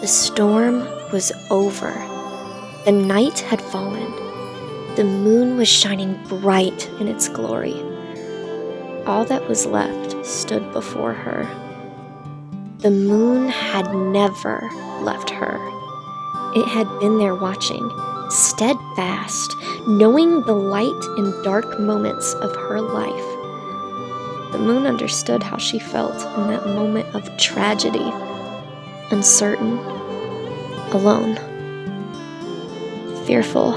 The storm was over. The night had fallen. The moon was shining bright in its glory. All that was left stood before her. The moon had never left her. It had been there watching, steadfast, knowing the light in dark moments of her life. The moon understood how she felt in that moment of tragedy, uncertain, alone, fearful.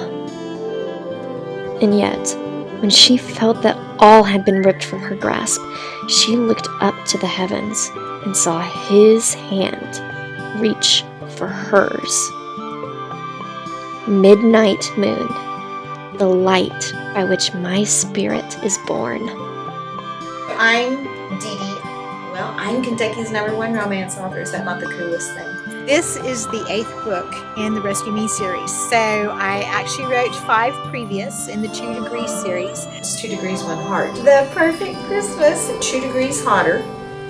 And yet, when she felt that all had been ripped from her grasp, she looked up to the heavens and saw his hand reach for hers. Midnight moon, the light by which my spirit is born. I'm Dee Dee. Well, I'm Kentucky's #1 romance author. Is that not the coolest thing? This is the 8th book in the Rescue Me series. So I actually wrote 5 previous in the 2 Degrees series. It's 2 Degrees, 1 Heart. The Perfect Christmas, 2 Degrees Hotter,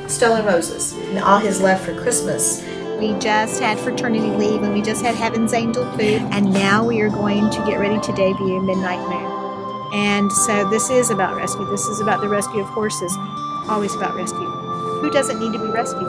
Stolen Roses, and All His Left for Christmas. We just had fraternity leave and we just had Heaven's Angel food. And now we are going to get ready to debut Midnight Moon. And so this is about rescue. This is about the rescue of horses. Always about rescue. Who doesn't need to be rescued?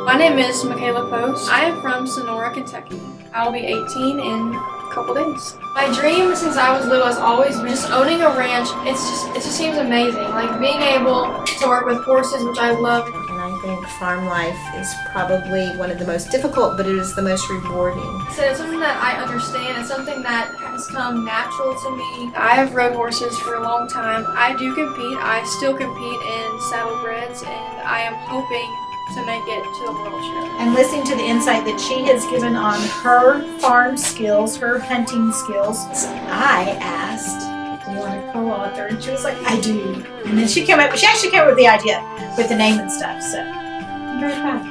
My name is Michaela Post. I am from Sonora, Kentucky. I will be 18 in a couple days. My dream since I was little has always been just owning a ranch. It just seems amazing. Like being able to work with horses, which I love. And I think farm life is probably one of the most difficult, but it is the most rewarding. So it's something that I understand. It's something that has come natural to me. I have rode horses for a long time. I do compete. I still compete in saddlebreds, and I am hoping to make it to the World Show. And listening to the insight that she has given on her farm skills, her hunting skills. I asked, do you want to co-author? And she was like, I do. And then she actually came up with the idea with the name and stuff. So I'm very proud.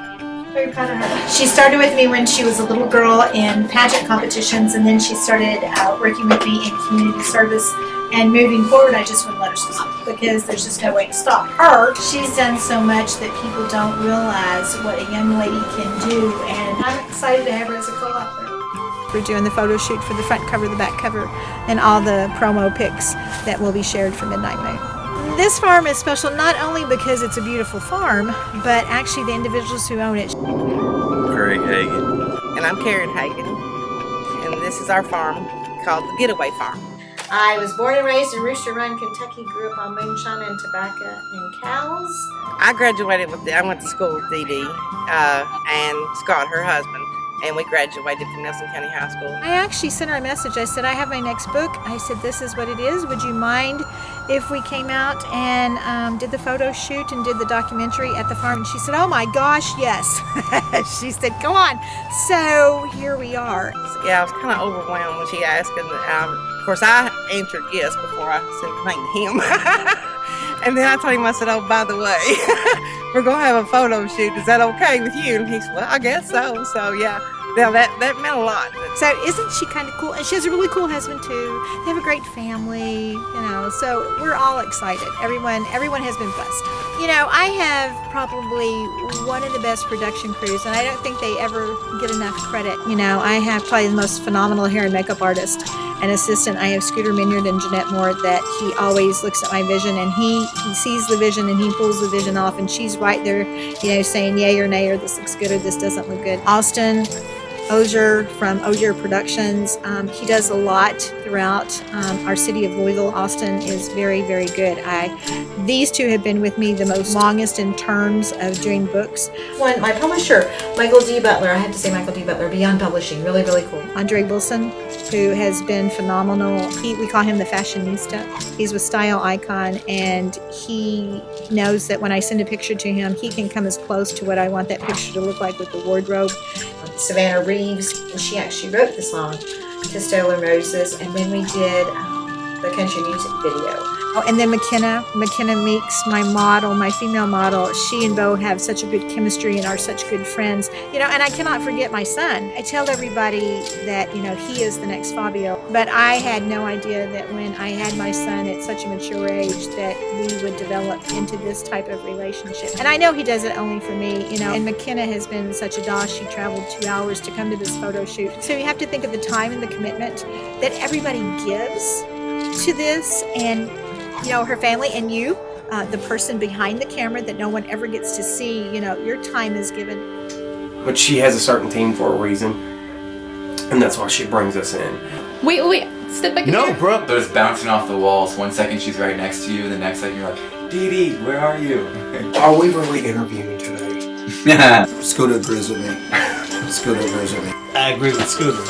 Very proud of her. She started with me when she was a little girl in pageant competitions, and then she started working with me in community service. And moving forward, I just wouldn't let her stop because there's just no way to stop her. She's done so much that people don't realize what a young lady can do, and I'm excited to have her as a co-author. We're doing the photo shoot for the front cover, the back cover, and all the promo pics that will be shared for Midnight Moon. This farm is special not only because it's a beautiful farm, but actually the individuals who own it. Craig Hagan. And I'm Karen Hagan, and this is our farm called the Getaway Farm. I was born and raised in Rooster Run, Kentucky. Grew up on moonshine and tobacco and cows. I went to school with Dee Dee and Scott, her husband, and we graduated from Nelson County High School. I actually sent her a message. I said, I have my next book. I said, this is what it is. Would you mind if we came out and did the photo shoot and did the documentary at the farm? And she said, oh my gosh, yes. She said, come on. So here we are. Yeah, I was kind of overwhelmed when she asked, and of course, I answered yes before I said anything to him. And then I told him, I said, oh, by the way, we're going to have a photo shoot. Is that okay with you? And he said, well, I guess so. So, yeah, that meant a lot. So isn't she kind of cool? And she has a really cool husband, too. They have a great family, so we're all excited. Everyone has been blessed. I have probably one of the best production crews, and I don't think they ever get enough credit. I have probably the most phenomenal hair and makeup artist and assistant. I have Scooter Minyard and Jeanette Moore that he always looks at my vision, and he sees the vision and he pulls the vision off, and she's right there, saying yay or nay, or this looks good or this doesn't look good. Austin Ozier from Ozier Productions. He does a lot throughout our city of Louisville. Austin is very, very good. These two have been with me the most longest in terms of doing books. My publisher, Michael D. Butler, I had to say Michael D. Butler, Beyond Publishing, really, really cool. Andre Wilson, who has been phenomenal. We call him the fashionista. He's with Style Icon, and he knows that when I send a picture to him, he can come as close to what I want that picture to look like with the wardrobe. Savannah Reeves, and she actually wrote the song to Stolen Roses, and then we did the country music video. Oh, and then McKenna Meeks, my model, my female model, she and Bo have such a good chemistry and are such good friends. And I cannot forget my son. I tell everybody that, he is the next Fabio. But I had no idea that when I had my son at such a mature age that we would develop into this type of relationship. And I know he does it only for me, and McKenna has been such a doll. She traveled 2 hours to come to this photo shoot. So you have to think of the time and the commitment that everybody gives to this, and her family and you, the person behind the camera that no one ever gets to see, your time is given. But she has a certain team for a reason, and that's why she brings us in. Wait, step back. No, bro. There's bouncing off the walls. 1 second she's right next to you, and the next second you're like, Dee Dee, where are you? Are we really interviewing today? Scooter agrees with me. Scooter agrees with me. I agree with Scooter.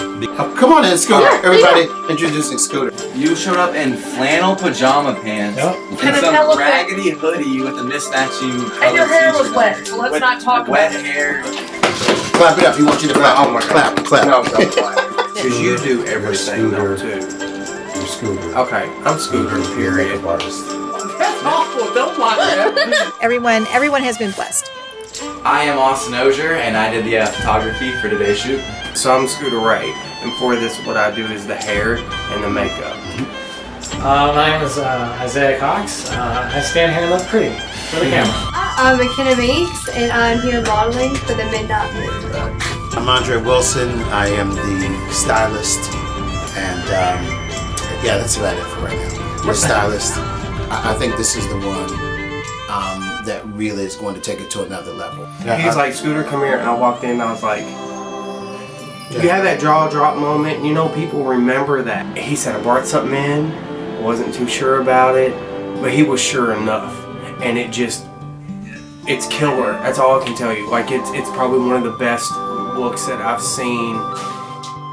Come on in, Scooter. Everybody introducing Scooter. You showed up in flannel pajama pants and some raggedy hoodie with a mismatching And your hair was t-shirt. wet, so let's not talk Wet about it. hair. Clap it up. He wants you to clap. Oh my God. Clap. No, don't clap. Because you do everything though, too. You're Scooter. Okay, I'm Scooter, period. That's awful. Don't like that. Everyone has been blessed. I am Austin Ozier, and I did the photography for today's shoot. So I'm Scooter Ray, and for this what I do is the hair and the makeup. My name is Isaiah Cox. I stand here and look pretty for the camera. I'm McKenna Meeks, and I'm here modeling for the Midnight Moon book. I'm Andre Wilson. I am the stylist, and yeah, that's about it for right now. We're stylist. I think this is the one that really is going to take it to another level. He's like, Scooter, come here, and I walked in and I was like, you have that jaw drop moment, people remember that. He said I brought something in, wasn't too sure about it, but he was sure enough, and it's killer. That's all I can tell you. Like, it's probably one of the best looks that I've seen.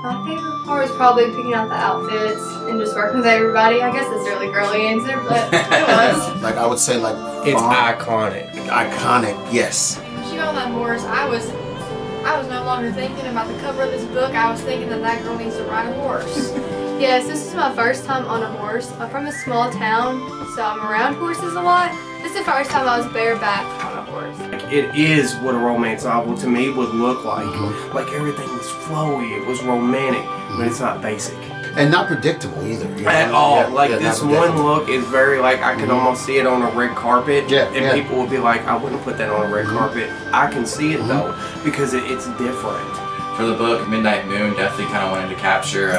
My favorite part was probably picking out the outfits and just working with everybody. I guess it's a really girly answer, but it was. Like, I would say, like, It's iconic. iconic, yes. When she got on that horse, I was no longer thinking about the cover of this book. I was thinking that girl needs to ride a horse. Yes, this is my first time on a horse. I'm from a small town, so I'm around horses a lot. This is the first time I was bareback on a horse. It is what a romance novel to me would look like. Like, everything was flowy, it was romantic, but it's not basic. And not predictable either. At all. Yeah, This not one predictable. look is very I could almost see it on a red carpet. Yeah, and yeah. people would be like, I wouldn't put that on a red carpet. I can see it though, because it's different. For the book, Midnight Moon, definitely kind of wanted to capture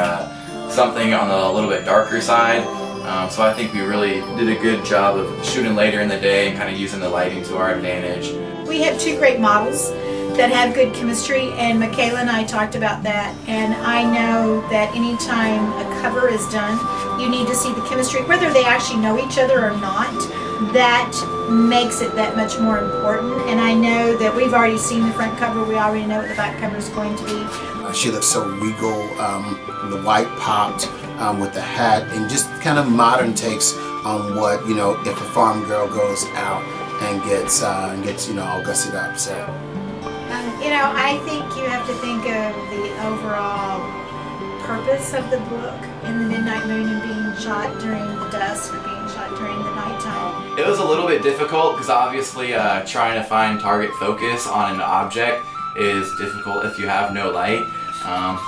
something on the little bit darker side. So I think we really did a good job of shooting later in the day and kind of using the lighting to our advantage. We have two great models that have good chemistry, and Michaela and I talked about that, and I know that anytime a cover is done, you need to see the chemistry, whether they actually know each other or not. That makes it that much more important, and I know that we've already seen the front cover, we already know what the back cover is going to be. She looks so regal, the white popped with the hat, and just kind of modern takes on what, if a farm girl goes out and gets all gussied up. So. I think you have to think of the overall purpose of the book in the Midnight Moon and being shot during the dusk or being shot during the nighttime. It was a little bit difficult because obviously trying to find target focus on an object is difficult if you have no light.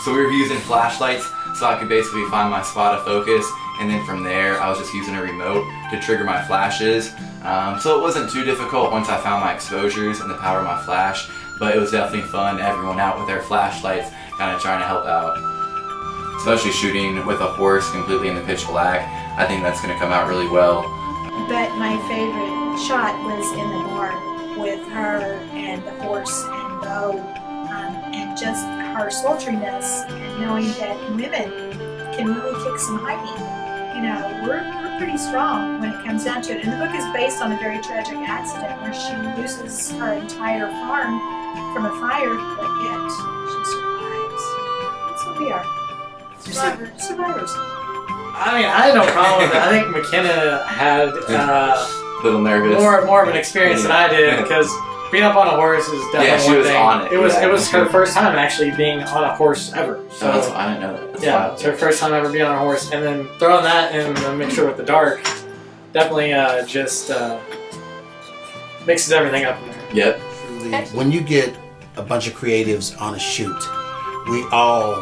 So we were using flashlights so I could basically find my spot of focus, and then from there I was just using a remote to trigger my flashes. So it wasn't too difficult once I found my exposures and the power of my flash, but it was definitely fun, everyone out with their flashlights kind of trying to help out. Especially shooting with a horse completely in the pitch black, I think that's going to come out really well. But my favorite shot was in the barn with her and the horse and Bo, and just her sultriness and knowing that women can really kick some hiding. We're pretty strong when it comes down to it. And the book is based on a very tragic accident where she loses her entire farm from a fire, but yet she survives. That's what we are. Survivors. I mean, I had no problem with it. I think McKenna had A little nervous. more of an experience than I did, because being up on a horse is definitely she one was thing. on it. It was her first time actually being on a horse ever. So I didn't know that. yeah, it's her first time ever being on a horse, and then throwing that in the mixture with the dark. definitely just mixes everything up in there. Yep. When you get a bunch of creatives on a shoot, we all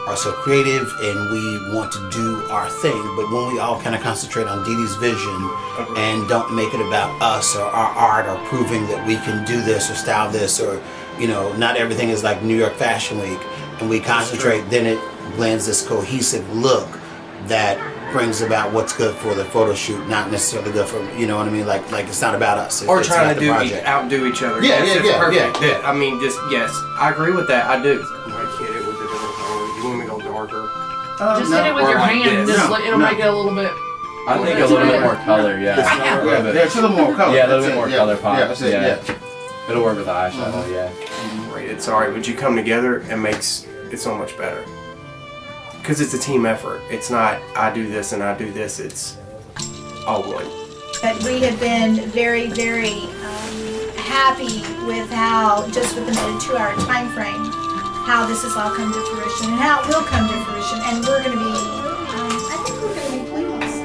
are so creative and we want to do our thing, but when we all kind of concentrate on Dee Dee's vision and don't make it about us or our art or proving that we can do this or style this, or not everything is like New York Fashion Week, and we concentrate, then it blends this cohesive look that brings about what's good for the photo shoot, not necessarily good for, you know what I mean? Like it's not about us. Or it's trying about to the project. outdo each other. Yeah, That's yeah, perfect. yeah. I mean, just yes, I agree with that. I do. Like hit it with a different color. You want me to go darker? Just hit it with your hand. Just it'll make it a little bit. I think a little bit more color, yeah. There's a little more color. Yeah, a little bit more color pop. Yeah. It'll work with the eyeshadow, yeah. Great. It's alright, but you come together and makes it so much better. Because it's a team effort. It's not I do this and I do this. It's all one. But we have been very, very happy with how, just within a 2-hour time frame, how this has all come to fruition and how it will come to fruition. And we're going to be, I think we're going to be pleased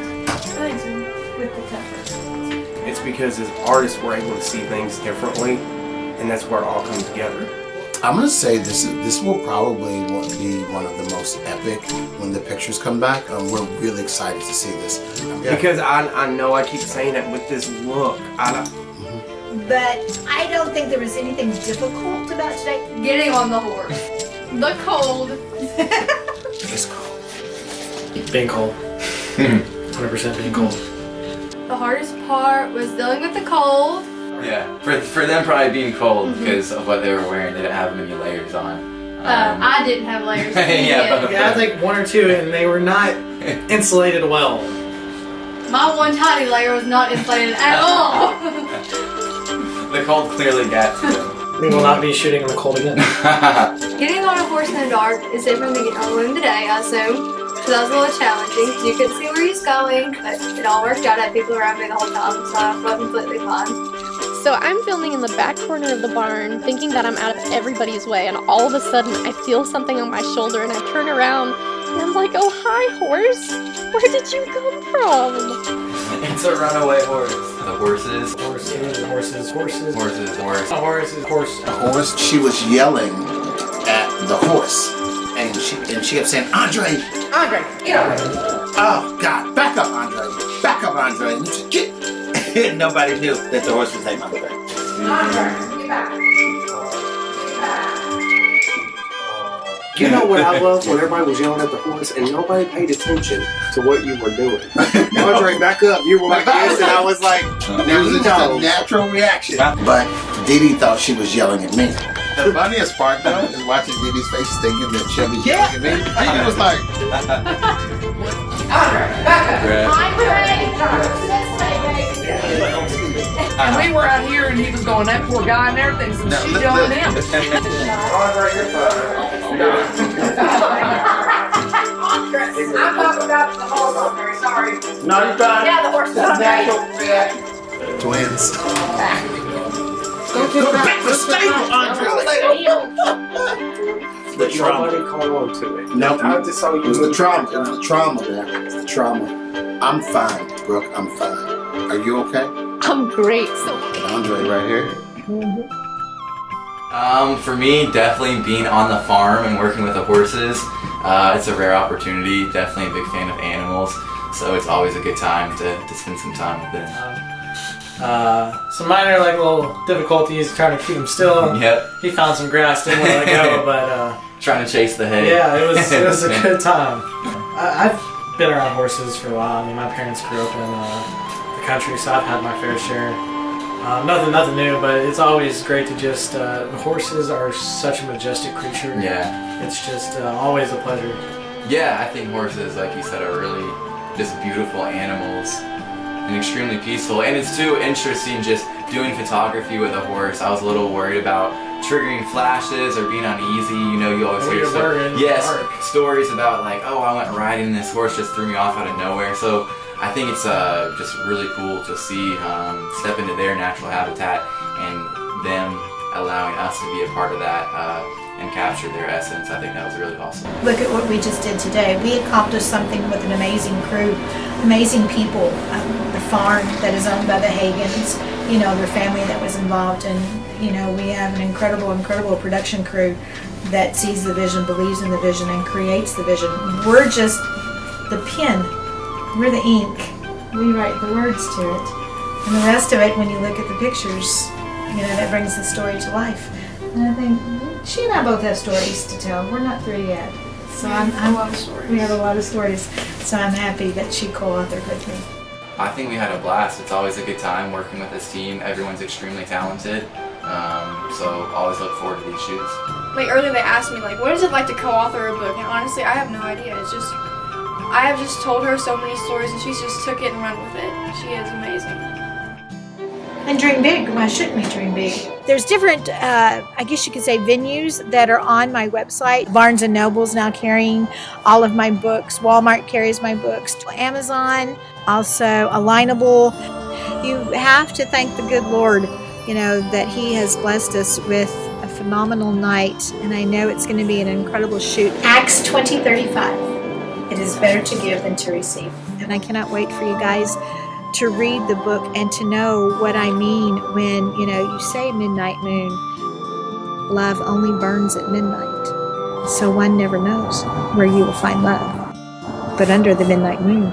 with the cover. It's because as artists we're able to see things differently, and that's where it all comes together. I'm gonna say this will probably be one of the most epic when the pictures come back. We're really excited to see this. Because I know I keep saying it with this look. But I don't think there was anything difficult about today. Getting on the horse. The cold. It's cold. Being cold. 100% being cold. The hardest part was dealing with the cold. Yeah, for them probably being cold because of what they were wearing. They didn't have many layers on. I didn't have layers. Yeah, I think 1 or 2, and they were not insulated well. My one tiny layer was not insulated at all. The cold clearly got to them. We will not be shooting in the cold again. Getting on a horse in the dark is different than getting on one today, I assume. So that was a little challenging because you couldn't see where he was going, but it all worked out. I had people around me the whole time, so I felt completely fine. So I'm filming in the back corner of the barn, thinking that I'm out of everybody's way, and all of a sudden I feel something on my shoulder, and I turn around, and I'm like, oh, hi, horse. Where did you come from? It's a runaway horse. The horses. A horse. She was yelling at the horse, and she kept saying, Andre, get up. Oh God, back up, Andre. And she said, get. And nobody knew that the horse was named Andre. Andre, get back. You know what I love when everybody was yelling at the horse and nobody paid attention to what you were doing. Andre, back up. You were like this, and I was like, There was just a natural reaction. But Dee Dee thought she was yelling at me. The funniest part, though, is watching Dee Dee's face thinking that Shelby's yelling at me. Dee Dee was like, Andre, back up. And we were out here and he was going, that poor guy and everything, so she yelled at him. Andre, you're fine. I'm talking about the horse on there, sorry. no, you're fine. Yeah, the horse is okay. Twins. Go back to the stable, Andre. The trauma. Nobody caught on to it. No, I just saw you. It was the trauma. It was the trauma there. It's the trauma. I'm fine, Brooke. I'm fine. Are you okay? I'm great. So And Andre right here. For me, definitely being on the farm and working with the horses. It's a rare opportunity. Definitely a big fan of animals, so it's always a good time to spend some time with them. Some minor little difficulties trying to keep him still. Yep. He found some grass, didn't want to let go, but Trying to chase the hay. yeah, it was a good time. I've been around horses for a while. I mean, my parents grew up in the country, so I've had my fair share. Nothing new, but it's always great to just. Horses are such a majestic creature. Yeah. It's just always a pleasure. Yeah, I think horses, like you said, are really just beautiful animals and extremely peaceful. And it's too interesting just doing photography with a horse. I was a little worried about triggering flashes or being uneasy. You know, you always hear stories about like, oh, I went riding, this horse just threw me off out of nowhere. So I think it's just really cool to see step into their natural habitat and them allowing us to be a part of that and capture their essence. I think that was really awesome. Look at what we just did today. We accomplished something with an amazing crew, amazing people. The farm that is owned by the Hagans, you know, their family that was involved, and you know, we have an incredible production crew that sees the vision, believes in the vision, and creates the vision. We're just the pen. We're the ink. We write the words to it. And the rest of it, when you look at the pictures, you know, that brings the story to life. And I think she and I both have stories to tell. We're not through yet. So I love stories. We have a lot of stories. So I'm happy that she co-authored with me. I think we had a blast. It's always a good time working with this team. Everyone's extremely talented. So always look forward to these shoots. Like earlier they asked me like, what is it like to co-author a book? And honestly, I have no idea. It's just, I have just told her so many stories and she's just took it and run with it. She is amazing. And dream big. Why shouldn't we dream big? There's different, I guess you could say, venues that are on my website. Barnes & Noble's now carrying all of my books. Walmart carries my books. Amazon, also Alignable. You have to thank the good Lord, you know, that He has blessed us with a phenomenal night. And I know it's going to be an incredible shoot. Acts 20:35. It is better to give than to receive. And I cannot wait for you guys to read the book and to know what I mean when, you know, you say midnight moon. Love only burns at midnight, so one never knows where you will find love. But under the midnight moon,